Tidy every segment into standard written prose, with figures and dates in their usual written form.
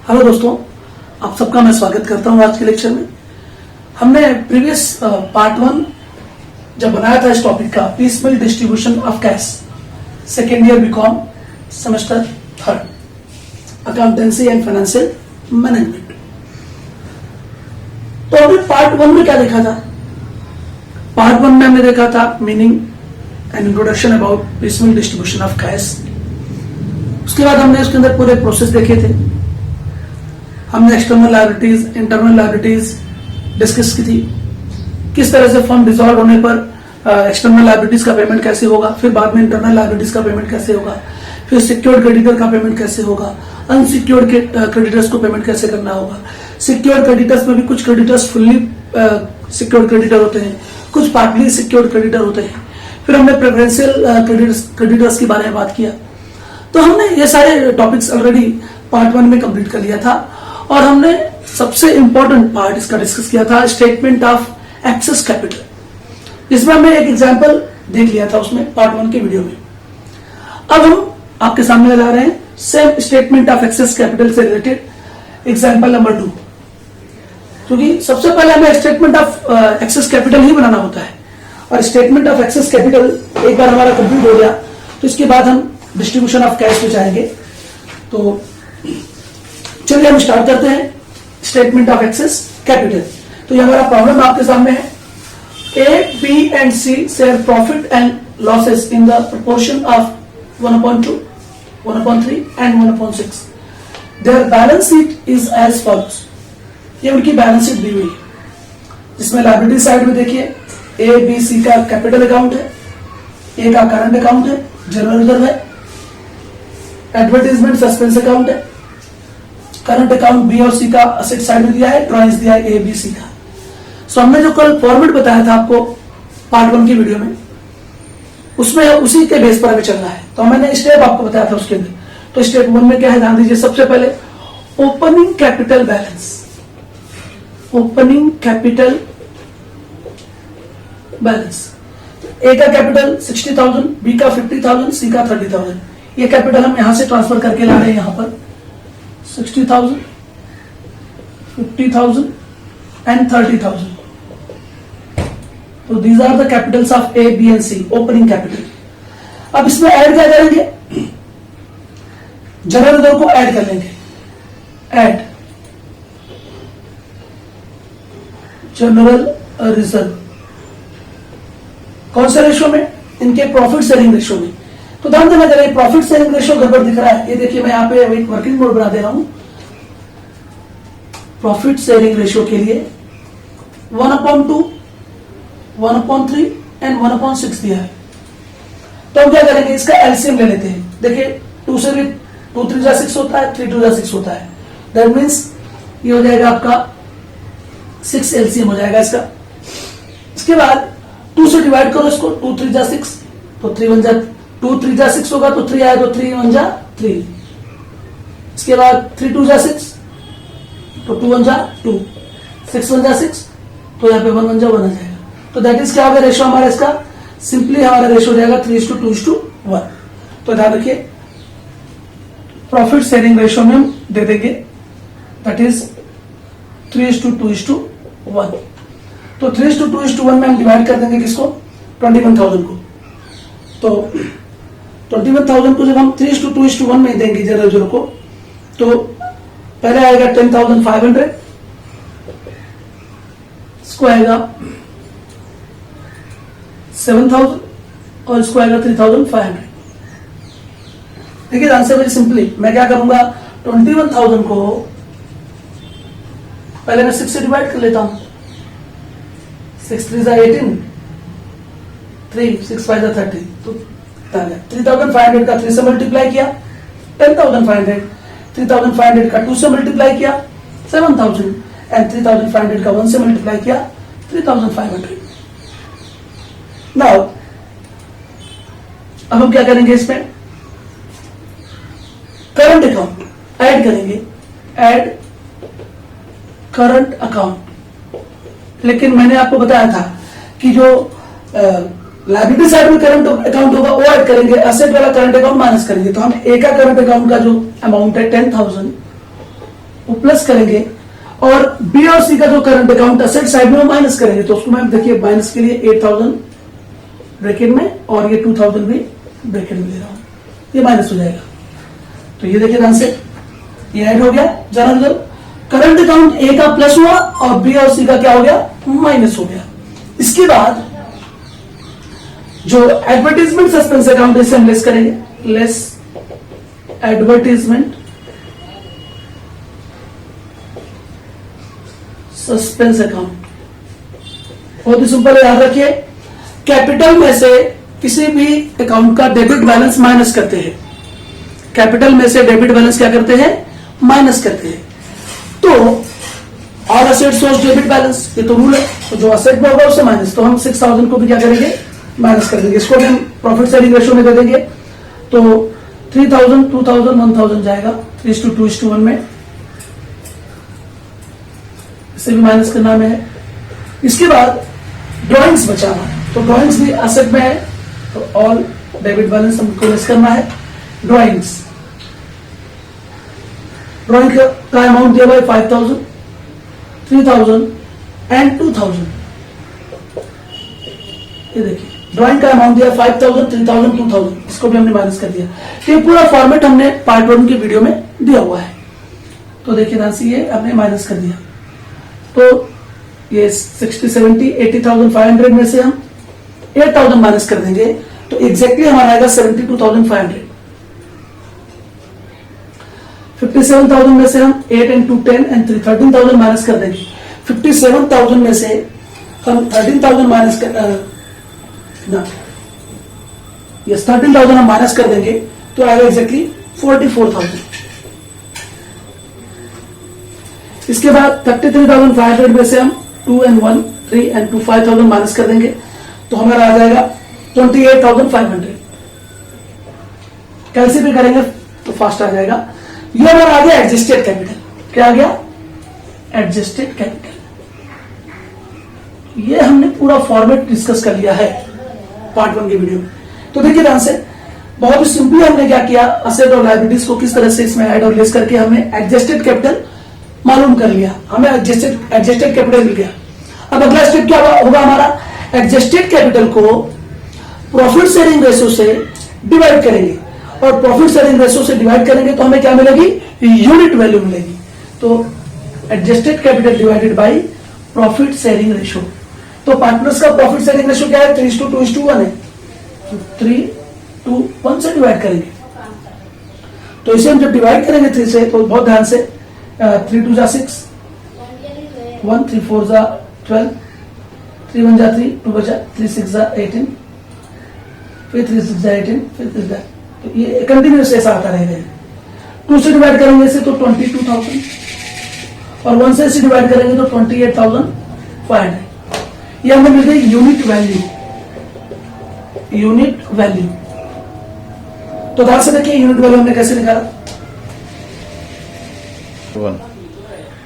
Hello दोस्तों, आप सबका मैं स्वागत करता हूं आज के लेक्चर में। हमने प्रीवियस पार्ट 1 जब बनाया था इस टॉपिक का piecemeal distribution of cash, second year BCom semester 3 accountancy and financial management. तो हमने पार्ट 1 में क्या देखा था? पार्ट 1 में हमने देखा था meaning and introduction about piecemeal distribution of cash. उसके बाद हमने उसके अंदर पूरे प्रोसेस देखे थे। हमने external liabilities, internal liabilities discuss की थी। किस तरह से फर्म डिसॉल्व होने पर एक्सटर्नल लायबिलिटीज का पेमेंट कैसे होगा, फिर बाद में इंटरनल लायबिलिटीज का पेमेंट कैसे होगा, फिर सिक्योर्ड क्रेडिटर का पेमेंट कैसे होगा, अनसिक्योर्ड क्रेडिटर्स को पेमेंट कैसे करना होगा। सिक्योर्ड क्रेडिटर्स में भी कुछ क्रेडिटर्स फुल्ली सिक्योर्ड क्रेडिटर होते हैं, कुछ पार्टली सिक्योर्ड क्रेडिटर होते हैं। फिर हमने प्रेफरेंशियल क्रेडिटर्स के बारे में बात किया। तो हमने ये सारे टॉपिक्स ऑलरेडी पार्ट 1 में कंप्लीट कर लिया था और हमने सबसे इंपॉर्टेंट पार्ट इसका डिस्कस किया था स्टेटमेंट ऑफ एक्सेस कैपिटल। इसमें हमने एक एग्जांपल देख लिया था उसमें पार्ट 1 के वीडियो में। अब हम आपके सामने ला रहे हैं same statement of excess capital से रिलेटेड एग्जांपल नंबर 2, क्योंकि सबसे पहले हमें स्टेटमेंट ऑफ एक्सेस कैपिटल ही बनाना होता है और स्टेटमेंट ऑफ एक्सेस कैपिटल एक बार हमारा कंप्लीट हो गया तो इसके बाद हम डिस्ट्रीब्यूशन ऑफ कैश में जाएंगे। तो चलिए हम स्टार्ट करते हैं स्टेटमेंट ऑफ एक्सेस कैपिटल। तो ये हमारा प्रॉब्लम आपके सामने है। A, B and C share profit and losses in the proportion of 1/2, 1/3 एंड 1/6। Their balance sheet is as follows. ये उनकी बैलेंस शीट दी हुई है, जिसमें लायबिलिटी साइड में देखिए ए, बी, सी का कैपिटल अकाउंट है, ए का करंट अकाउंट है, जनरल रिजर्व है, एडवर्टाइजमेंट सस्पेंस अकाउंट है, करंट अकाउंट बी और सी का असेट साइड में दिया है, ड्रॉइंग्स दिया है ए, बी, सी का। सो हमने जो कल फॉर्मेट बताया था आपको पार्ट 1 की वीडियो में, उसमें उसी के बेस पर हमें चलना है। तो मैंने स्टेप आपको बताया था उसके अंदर। तो स्टेप 1 में क्या है, ध्यान दीजिए। सबसे पहले opening capital balance, opening capital balance. A का कैपिटल 60,000, बी का 50,000, सी का 30,000। ये कैपिटल हम यहां से ट्रांसफर करके ला रहे हैं यहां पर 60,000, 50,000 एंड 30,000। तो these are the capitals of A, B and C, opening capital. अब इसमें ऐड क्या करेंगे? जनरल रिजर्व को ऐड कर लेंगे। ऐड जनरल रिजर्व कौन से रेशो में? इनके प्रॉफिट शेयरिंग रेशो में। तो ध्यान देना, जरा प्रॉफिट शेयरिंग रेशो गड़बड़ दिख रहा है। ये देखिए, मैं यहां पे एक वर्किंग मोड बना दे रहा हूं। प्रॉफिट शेयरिंग रेशो के लिए 1/2, 1/3 एंड 1/6 दिया है। तो हम क्या करेंगे, इसका एलसीएम ले लेते हैं। देखिए 2 से भी 2 3 जा 6 होता है, 3 2 जा 6 होता है। दैट मीन्स ये हो जाएगा आपका 6 एलसीएम हो जाएगा इसका। इसके बाद 2 से डिवाइड करो इसको, 2 3 जा 6, तो 3 1 जा 2 3 जा 6 होगा, तो 3 आया तो 3 1 जा 3। इसके बाद 3 2 जा 6, तो 2 1 जा 2, 6 1 जा 6, तो यहाँ पे 1 1 जा 1 आ जाएगा। तो दैट इज क्या होगा रेशो हमारा इसका? सिंपली हमारा रेशो हो जाएगा 3:2:1। तो ध्यान रखिए, प्रॉफिट शेयरिंग रेशो में हम दे देंगे दैट इज 3:2:1। तो 3:2:1 में हम डिवाइड कर देंगे किसको? 21,000 को। तो 21,000 को जब हम 3:2:1 में देंगे जनरल रिजर्व को, तो पहले आएगा 10,500, इसको आएगा 7,000 और इसको आएगा 3,500। देखिए आंसर वेरी सिंपली, मैं क्या करूंगा, 21,000 को पहले मैं 6 से डिवाइड कर लेता हूं। 6 3 जा 18, 3 6 5 जा 30। तो 3,500 का 3 से मल्टीप्लाई किया 10,500, 3,500 का 2 से मल्टीप्लाई किया 7,000 एंड 3,500 का 1 से मल्टीप्लाई किया 3,500। नाउ अब हम क्या करेंगे, इसमें करंट अकाउंट ऐड करेंगे। Add current account. लेकिन मैंने आपको बताया था कि जो लायबिलिटी साइड में करंट अकाउंट होगा वो ऐड करेंगे, एसेट वाला करंट अकाउंट माइनस करेंगे। तो हम ए का करंट अकाउंट का जो अमाउंट है 10,000, वो प्लस करेंगे और बी और सी का जो करंट अकाउंट असेट साइड में वो माइनस करेंगे। तो उसको मैं देखिए माइनस के लिए 8000 ब्रैकेट में और ये 2000 भी ब्रैकेट में ले रहा हूं, ये माइनस हो जाएगा। तो ये देखिए ध्यान से, ये ऐड हो गया। जरा जरा करंट अकाउंट ए का प्लस हुआ और बी और सी का क्या हो गया, माइनस हो गया। इसके बाद जो एडवर्टीजमेंट सस्पेंस अकाउंट इसे हम लेस करेंगे, लेस एडवर्टीजमेंट सस्पेंस अकाउंट। बहुत ही सिंपल, याद रखिए कैपिटल में से किसी भी अकाउंट का डेबिट बैलेंस माइनस करते हैं। कैपिटल में से डेबिट बैलेंस क्या करते हैं, माइनस करते हैं। तो और असेट सोर्स डेबिट बैलेंस, ये तो रूल है। तो जो असेट में होगा उससे माइनस, तो हम 6000 को भी क्या करेंगे, माइनस कर देंगे। इसको भी हम प्रॉफिट शेयरिंग रेशियो में दे देंगे। तो 3000 2000 1000 जाएगा 3:2:1 में, इसे भी माइनस करना में है। इसके बाद ड्रॉइंग्स बचा हुआ है, तो ड्रॉइंग्स भी असेट में है, तो ऑल डेबिट बैलेंस हमको लेस करना है। ड्रॉइंग्स, ड्रॉइंग का अमाउंट दिया हुआ है 5000 3000 एंड 2000। ये देखिए ड्रॉइंग का अमाउंट दिया 5000 3000 2000, इसको भी हमने माइनस कर दिया। ये पूरा फॉर्मेट हमने पार्ट 1 की वीडियो में दिया हुआ है। तो देखिए ध्यान से, ये हमने माइनस कर दिया। तो ये 60 70 80,500 में से हम 8000 माइनस कर देंगे, तो एग्जैक्टली हमारा आएगा 72,500। 57,000 में से हम 8 and 2 10 and 3 13,000 माइनस कर देंगे। 57,000 में से हम 13,000 माइनस कर यस 13,000 हम माइनस कर देंगे, तो आएगा एग्जैक्टली 44,000। इसके बाद 33,500 में से हम 2 and 1 3 and 2 5,000 माइनस कर देंगे, तो हमारा आ जाएगा 28,500। कैसे भी करेंगे तो फास्ट आ जाएगा। ये हमारा आ गया एडजस्टेड कैपिटल। क्या आ गया, एडजस्टेड कैपिटल। ये हमने पूरा फॉर्मेट डिस्कस कर लिया है पार्ट 1 की वीडियो में। तो देखिए ध्यान से, बहुत ही सिंपली हमने क्या किया, असेट और लायबिलिटीज को किस तरह से इसमें ऐड और लेस करके हमने एडजस्टेड कैपिटल मालूम कर लिया, हमें एडजस्टेड कैपिटल मिल गया। अब अगला स्टेप क्या होगा हमारा, एडजस्टेड कैपिटल को प्रॉफिट शेयरिंग रेशियो से डिवाइड करेंगे, और प्रॉफिट शेयरिंग रेशियो से डिवाइड करेंगे तो हमें क्या मिलेगी, यूनिट वैल्यू मिलेगी। तो adjusted capital divided by profit sharing ratio. तो पार्टनर्स का प्रॉफिट शेयरिंग रेशियो क्या है, 3:2:1 है, तो 3:1 से डिवाइड करेंगे। तो इसे हम जब डिवाइड करेंगे 3 से, तो बहुत ध्यान से 3 2 6 1 3 4 12 3 1 3 2 बचा 3 6 18 फिर 3 6 18 फिर 3 तो ये कंटिन्यूस ऐसा आता रहेगा। 2 से डिवाइड करेंगे इसे तो 22,000 और 1 से इसे डिवाइड करेंगे तो 28,500। ये हमें मिल गई यूनिट वैल्यू। यूनिट वैल्यू, तो ध्यान से देखिए यूनिट वैल्यू हमने कैसे निकाला।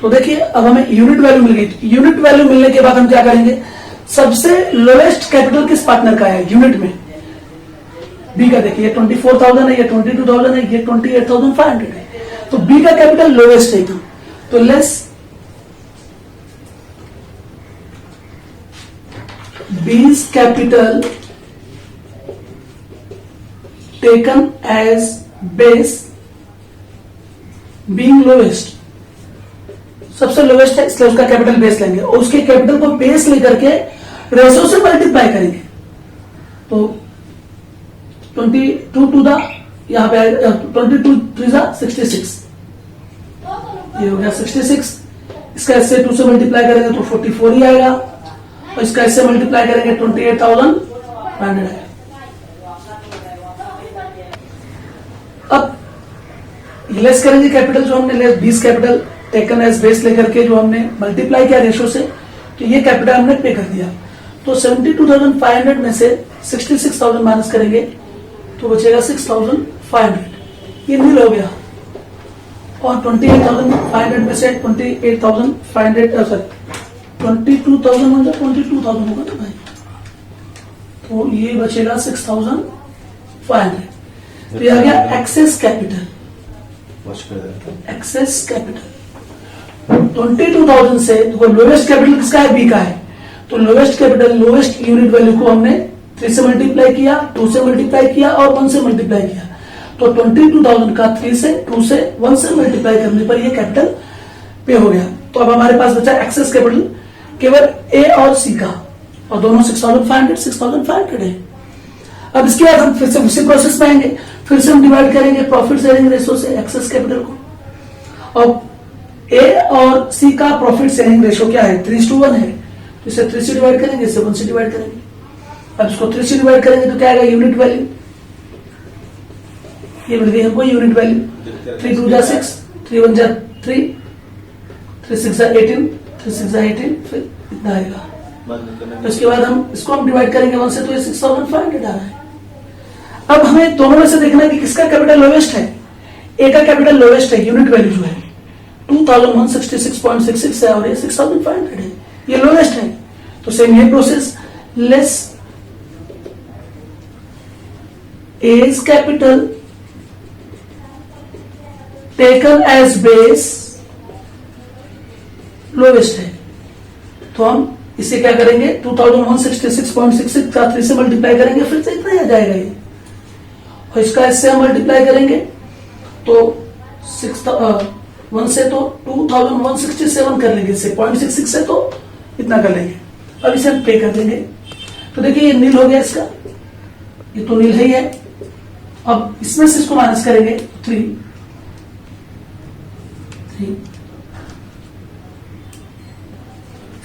तो देखिए अब हमें यूनिट वैल्यू मिल गई। यूनिट वैल्यू मिलने के बाद हम क्या करेंगे, सबसे लोएस्ट कैपिटल किस पार्टनर का है यूनिट में, बी का। देखिए 24,000 है, ये 22,000 है, ये 28,500 है, तो बी का कैपिटल लोएस्ट है। तो less B's capital taken as base being lowest, सबसे लोएस्ट है इसलिए उसका कैपिटल बेस लेंगे और उसके कैपिटल को बेस लेकर के रेशो से मल्टीप्लाई करेंगे। तो 22 टू द यहां पे 22 3 66, ये हो गया 66। इसका इससे 2 से मल्टीप्लाई करेंगे तो 44 ही आएगा, और इसका इससे मल्टीप्लाई करेंगे 28,500 आएगा। अब लेस करेंगे कैपिटल जो हमने लेस बीस कैपिटल टेकन एज बेस लेकर के जो हमने मल्टीप्लाई किया रेशो से, तो ये कैपिटल हमने पे कर दिया। तो 72,500 में से 66,000 माइनस करेंगे तो बचेगा 6,500, ये नील हो गया। और 28,500 में से 28,500 सॉरी 22,000 होगा, 22,000 होगा तो भाई, तो ये बचेगा 6,500। तो ये आ गया एक्सेस कैपिटल। एक्सेस कैपिटल 22,000 से देखो लोवेस्ट कैपिटल किसका है, बी का है, तो lowest capital lowest unit value को हमने 3 से मल्टीप्लाई किया, 2 से मल्टीप्लाई किया और 1 से मल्टीप्लाई किया। तो 22,000 का 3 से 2 से 1 से मल्टीप्लाई करने पर ये कैपिटल पे हो गया। तो अब हमारे पास बचा एक्सेस कैपिटल केवल ए और सी का, और दोनों 6,500 है। अब इसके बाद हम फिर से उसी प्रोसेस में आएंगे, फिर से हम डिवाइड करेंगे प्रॉफिट शेयरिंग रेशो से एक्सेस कैपिटल को। और ए और सी का प्रॉफिट शेयरिंग रेशो क्या है, 3:1 है, तो इसे 3 से डिवाइड करेंगे, इसे 1 से डिवाइड करेंगे। अब इसको 3 से डिवाइड करेंगे तो क्या आएगा, यूनिट वैल्यू, ये मिल गई हमको यूनिट वैल्यू। 3 2 जा 6, 3 1 जा 3, 3 6 जा 18, 3 6 जा 18, फिर इतना आएगा। तो इसके बाद हम इसको हम डिवाइड करेंगे 1 से, तो ये 6,500 आ रहा है। अब हमें दोनों में से देखना है कि किसका कैपिटल लोवेस्ट है। ए का कैपिटल लोवेस्ट है, यूनिट वैल्यू जो है 2166.66 है और ये 6,500 है, ये लोवेस्ट है। तो सेम ये process, less A's capital taken as base lowest है। तो हम इसे क्या करेंगे, 2166.66 का 3 से मल्टीप्लाई करेंगे, फिर से इतना ही आ जाएगा ये, और इसका इससे हम मल्टीप्लाई करेंगे तो 1 से तो 2167 कर लेंगे, इससे 0.66 से तो इतना कर लेंगे। अब इसे हम पे कर देंगे, तो देखिए ये नील हो गया इसका, ये तो नील ही है। अब इसमें से इसको माइनस करेंगे 3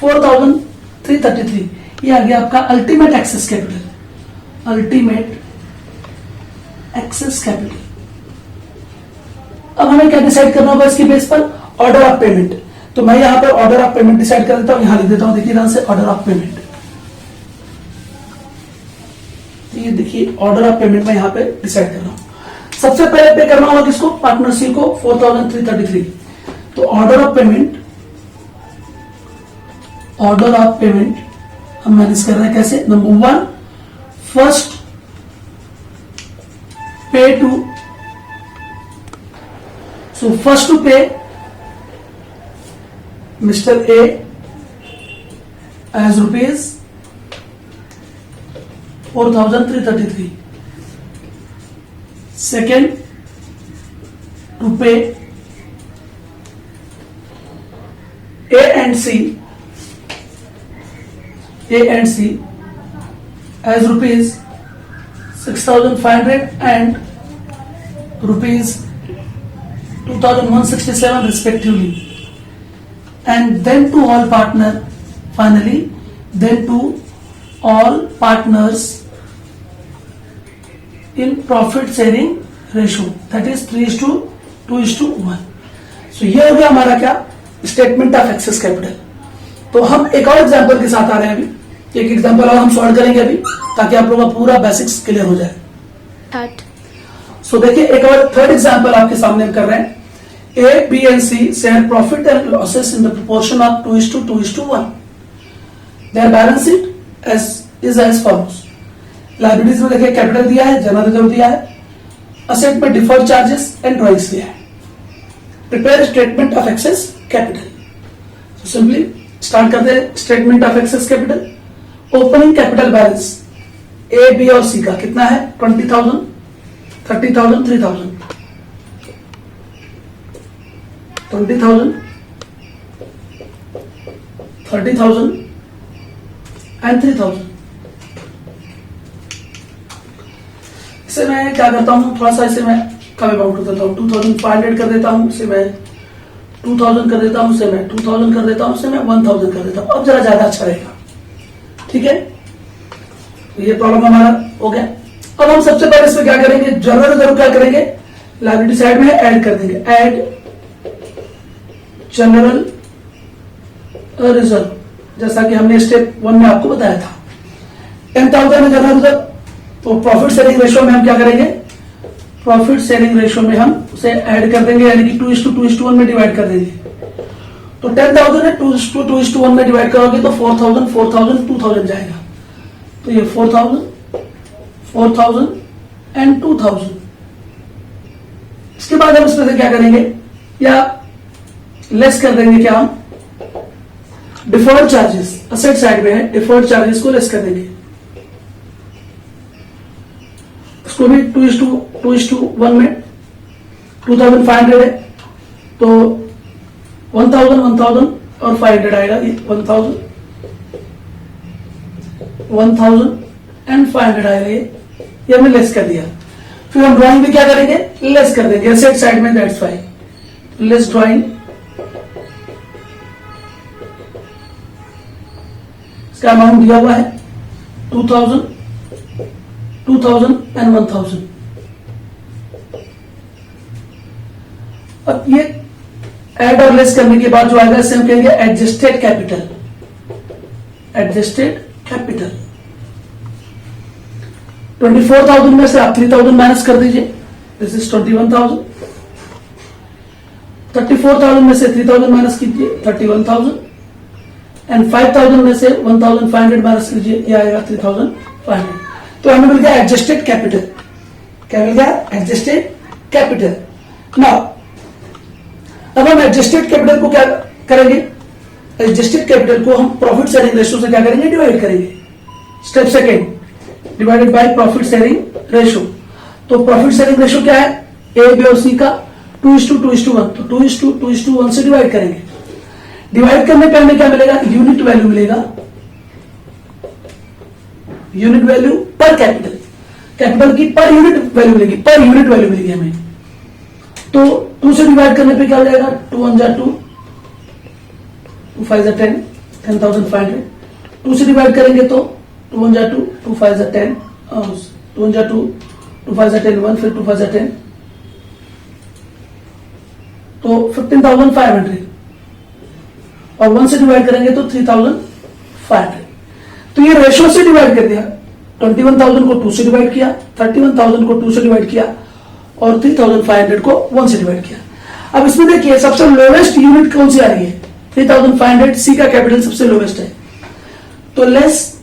4,333, ये आ गया आपका ultimate excess capital, ultimate excess capital. अब हमें क्या डिसाइड करना होगा इसके बेस पर, ऑर्डर ऑफ पेमेंट। तो मैं यहां पर ऑर्डर ऑफ पेमेंट डिसाइड कर देता हूं, यहां लिख देता हूं, देखिए ध्यान से, ऑर्डर ऑफ पेमेंट। ये देखिए ऑर्डर ऑफ पेमेंट मैं यहां पे डिसाइड कर रहा हूं। सबसे पहले पे करना होगा किसको, पार्टनर सी को 4,333। तो order of payment, order of payment हम मैनेज कर रहे हैं कैसे, number 1 first pay to, so first to pay mister A as rupees 4,333। Second to pay A and C as rupees 6,500 and rupees 2,167 respectively, and then to all partner, finally then to all partners in profit sharing ratio, that is 3:2:1। so ये हो गया हमारा क्या, statement of excess capital. तो हम एक और example के साथ आ रहे हैं, अभी एक एग्जांपल और हम सॉल्व करेंगे अभी, ताकि आप लोगों का पूरा बेसिक्स क्लियर हो जाए। सो देखिए एक और थर्ड एग्जांपल आपके सामने हम कर रहे हैं। A B and C share profit and losses in the proportion of 2:2:1। Their balance sheet is as follows. Liabilities में देखिए कैपिटल दिया है, जनरल रिजर्व दिया है, असेट में डिफर्ड चार्जेस एंड ड्रॉइंग्स दिया है। Prepare statement of excess capital. Simply start करते हैं statement of excess capital. Opening capital balance A B और सी का कितना है, 20,000, 30,000, 3,000, 20,000, 30,000 एंड 3,000। इसे मैं क्या करता हूं, थोड़ा सा इसे मैं कम अमाउंट कर देता हूं, 2,500 कर देता हूं, इसे मैं 2,000 कर देता हूं, इसे मैं 2,000 कर देता हूं, इसे मैं 1,000 कर देता हूं। अब जरा ज्यादा अच्छा रहेगा, ठीक है। ये प्रॉब्लम हमारा हो गया। अब हम सबसे पहले इसमें क्या करेंगे, जनरल रिजर्व क्या करेंगे, लायबिलिटी साइड में ऐड कर देंगे, ऐड जनरल रिजर्व, जैसा कि हमने स्टेप 1 में आपको बताया था। 10,000 है जनरल रिजर्व, तो प्रॉफिट शेयरिंग रेशियो में हम क्या करेंगे, प्रॉफिट शेयरिंग रेशियो में हम उसे ऐड कर देंगे, यानी कि 2:2:1 में डिवाइड कर देंगे। तो 10,000 है, 2:2:1 में डिवाइड करोगे तो 4,000, 4,000, 2,000 जाएगा। तो ये 4,000, 4,000 एंड 2,000। इसके बाद हम इसमें से क्या करेंगे, या लेस कर देंगे क्या हम, डिफर्ड चार्जेस असेट साइड में है, डिफर्ड चार्जेस को लेस कर देंगे, उसको भी 2:1 में 2500 है तो 1000 और 500 आएगा, 1000 एंड 500 आएगा, ये हमने लेस कर दिया। फिर हम ड्राइंग में क्या करेंगे, लेस कर देंगे असेट साइड में, दैट्स वाई लेस ड्राइंग। इसका अमाउंट दिया हुआ है 2000 एंड 1000। अब ये ऐड और लेस करने के बाद जो आएगा इसे हम कहेंगे एडजस्टेड कैपिटल। एडजस्टेड कैपिटल 24,000 में से आप 3,000 माइनस कर दीजिए, दिस इज 21,000। 34,000 में से 3,000 माइनस कीजिए, 31,000 एंड 5,000 में से 1,500 माइनस कीजिए, ये आएगा 3,500। तो हमें मिल गया एडजस्टेड कैपिटल। क्या मिल गया, एडजस्टेड कैपिटल। नाउ अब हम एडजस्टेड कैपिटल को क्या करेंगे, एडजस्टेड कैपिटल को हम प्रॉफिट शेयरिंग रेशियो से क्या करेंगे, डिवाइड करेंगे। Step second, divided by profit sharing ratio. तो प्रॉफिट शेयरिंग रेशियो क्या है, ए बी और सी का 2:2:1, तो 2:2:1 से डिवाइड करेंगे। डिवाइड करने पे हमें क्या मिलेगा, यूनिट वैल्यू मिलेगा, यूनिट वैल्यू पर कैपिटल, कैपिटल की पर यूनिट वैल्यू मिलेगी, पर यूनिट वैल्यू मिलेगी हमें। तो 2 से डिवाइड करने पे क्या हो जाएगा, 2 1 2, 2 5 10, 10,500। 2 से डिवाइड करेंगे तो 2 1 2, 2 5 10, 2 1 2, 2 5 10 1, फिर 2 5 10, तो 15,500। और 1 से डिवाइड करेंगे तो 3,500। तो ये रेशियो से डिवाइड कर दिया, 21,000 को 2 से डिवाइड किया, 31,000 को 2 से डिवाइड किया और 3,500 को 1 से डिवाइड किया। अब इसमें देखिए सबसे लोवेस्ट यूनिट कौन सी आ रही है, 3,500, सी का कैपिटल सबसे लोवेस्ट है, तो less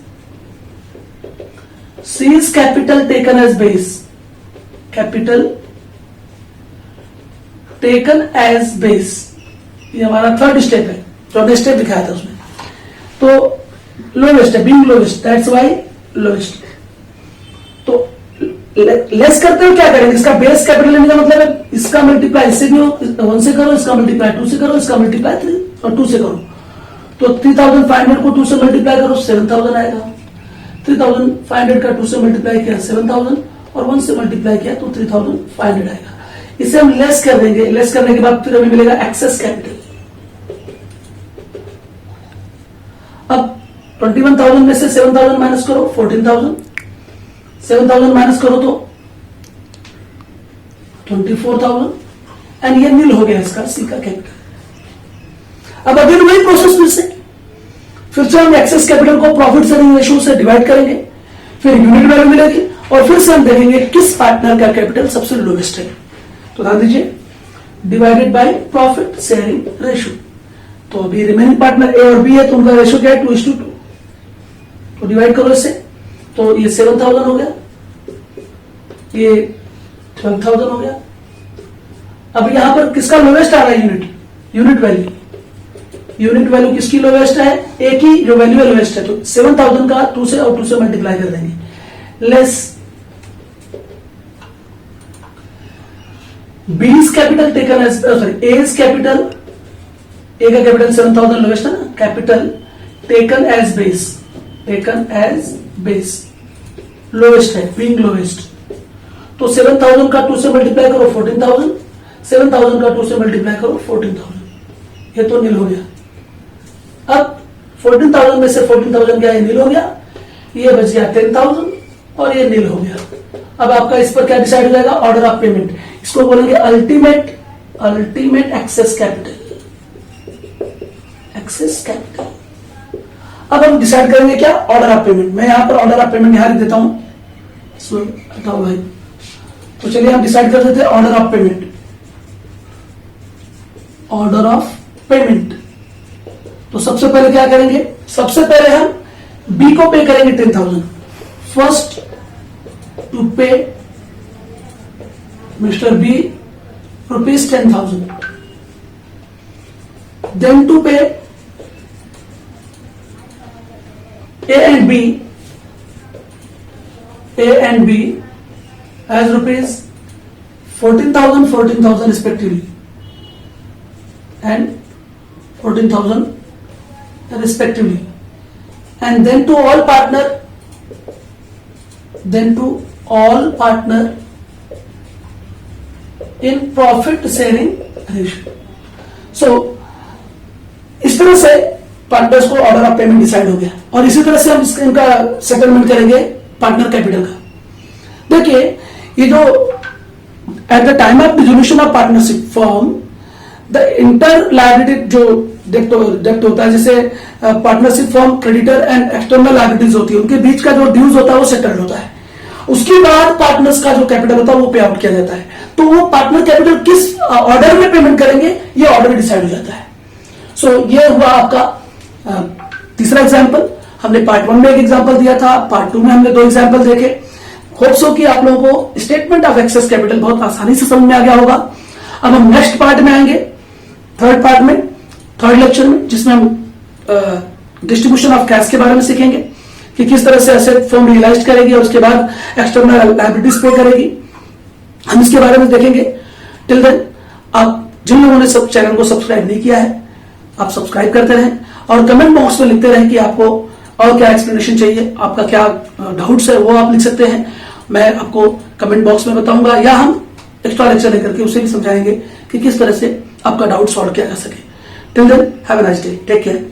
C is capital taken as base, capital taken as base, ये हमारा थर्ड स्टेप है, जो हमने स्टेप दिखाया था उसमें। तो लोवेस्ट है, being lowest, that's why lowest. तो लेस करते हो क्या करेंगे, इसका बेस कैपिटल लेने का मतलब है इसका मल्टीप्लाई इससे भी हो, 1 से करो, इसका मल्टीप्लाई 2 से करो, इसका मल्टीप्लाई 3 और 2 से करो। तो 3,500 को 2 से मल्टीप्लाई करो, 7,000 आएगा। 3,500 का 2 से मल्टीप्लाई किया 7,000 और 1 से मल्टीप्लाई किया तो 3,500 आएगा। इसे हम लेस कर देंगे, लेस करने के बाद फिर हमें मिलेगा एक्सेस कैपिटल। अब 21,000 में से 7,000 माइनस करो, 14,000, 7,000 माइनस करो तो 24,000 एंड ये नील हो गया इसका सी का कैपिटल। अब अगेन वही प्रोसेस फिर से हम एक्सेस कैपिटल को प्रॉफिट शेयरिंग रेशियो से डिवाइड करेंगे, फिर यूनिट वैल्यू मिलेगी और फिर से हम देखेंगे किस पार्टनर का कैपिटल सबसे लोवेस्ट है। तो ध्यान दीजिए, divided by profit sharing ratio. तो अभी रिमेनिंग पार्टनर ए और बी है, तो उनका रेशियो क्या है, 2:2। तो डिवाइड करो इससे, तो ये 7,000 हो गया, ये 12,000 हो गया। अब यहां पर किसका लोवेस्ट आ रहा है, यूनिट वैल्यू, यूनिट वैल्यू किसकी लोवेस्ट है, ए की जो वैल्यू है लोवेस्ट है। तो 7,000 का 2 से और 2 से मल्टीप्लाई कर देंगे, less B is capital taken as, sorry A is capital, A का कैपिटल 7,000 लोवेस्ट है ना, capital taken as base, taken as base lowest है, बीइंग लोवेस्ट। तो 7,000 का 2 से मल्टीप्लाई करो 14,000, 7,000 का 2 से मल्टीप्लाई करो 14,000, ये तो नील हो गया। अब 14,000 में से 14,000 क्या, ये नील हो गया, ये बच गया 10,000 और ये नील हो गया। अब आपका इस पर क्या डिसाइड हो जाएगा, ऑर्डर ऑफ पेमेंट, इसको बोलेंगे ultimate excess capital, excess capital. अब हम डिसाइड करेंगे क्या, ऑर्डर ऑफ पेमेंट। मैं यहां पर ऑर्डर ऑफ पेमेंट यहां लिख देता हूं, इसमें हटाओ भाई। तो चलिए हम डिसाइड कर देते हैं order of payment, order of payment. तो सबसे पहले क्या करेंगे, सबसे पहले हम बी को पे करेंगे 10,000, first to pay mister B rupees 10,000, then to pay A and B has rupees 14,000 respectively and 14,000 respectively, and then to all partner in profit sharing ratio. So इस तरह से पार्टनर्स को ऑर्डर ऑफ पेमेंट डिसाइड हो गया, और इसी तरह से हम इनका सेटलमेंट करेंगे पार्टनर कैपिटल का। देखिए, ये जो at the time of dissolution of partnership form, the inter liability जो डेप्ट होता है, जैसे partnership form creditor and external liabilities होती है, उनके बीच का जो ड्यूज होता है वो सेटल्ड होता है। उसके बाद पार्टनर्स का जो कैपिटल होता है वो पे आउट किया जाता है। तो वो पार्टनर कैपिटल किस ऑर्डर में पेमेंट करेंगे, ये ऑर्डर डिसाइड हो जाता है। सो ये हुआ आपका तीसरा एग्जाम्पल। हमने पार्ट 1 में एक एग्जाम्पल दिया था, पार्ट 2 में हमने 2 एग्जाम्पल देखे। होप्स हो कि आप लोगों को स्टेटमेंट ऑफ एक्सेस कैपिटल बहुत आसानी से समझ में आ गया होगा। अब हम नेक्स्ट पार्ट में आएंगे, थर्ड लेक्चर में, जिसमें हम डिस्ट्रीब्यूशन ऑफ कैश के बारे में सीखेंगे कि किस तरह से एसेट फर्म रियलाइज करेगी और उसके बाद एक्सटर्नल लायबिलिटीज पे करेगी। हम इसके बारे में देखेंगे। टिल देन, आप जिन लोगों ने सब चैनल को सब्सक्राइब नहीं किया है, आप सब्सक्राइब करते रहें और कमेंट बॉक्स में लिखते रहें कि आपको और क्या एक्सप्लेनेशन चाहिए, आपका क्या डाउट्स है, वो आप लिख सकते हैं। मैं आपको कमेंट बॉक्स में बताऊंगा, या हम एक्स्ट्रा लेक्चर लेकर के उसे भी समझाएंगे कि किस तरह से आपका डाउट सॉल्व किया जा सके। Till then, have a nice day, take care.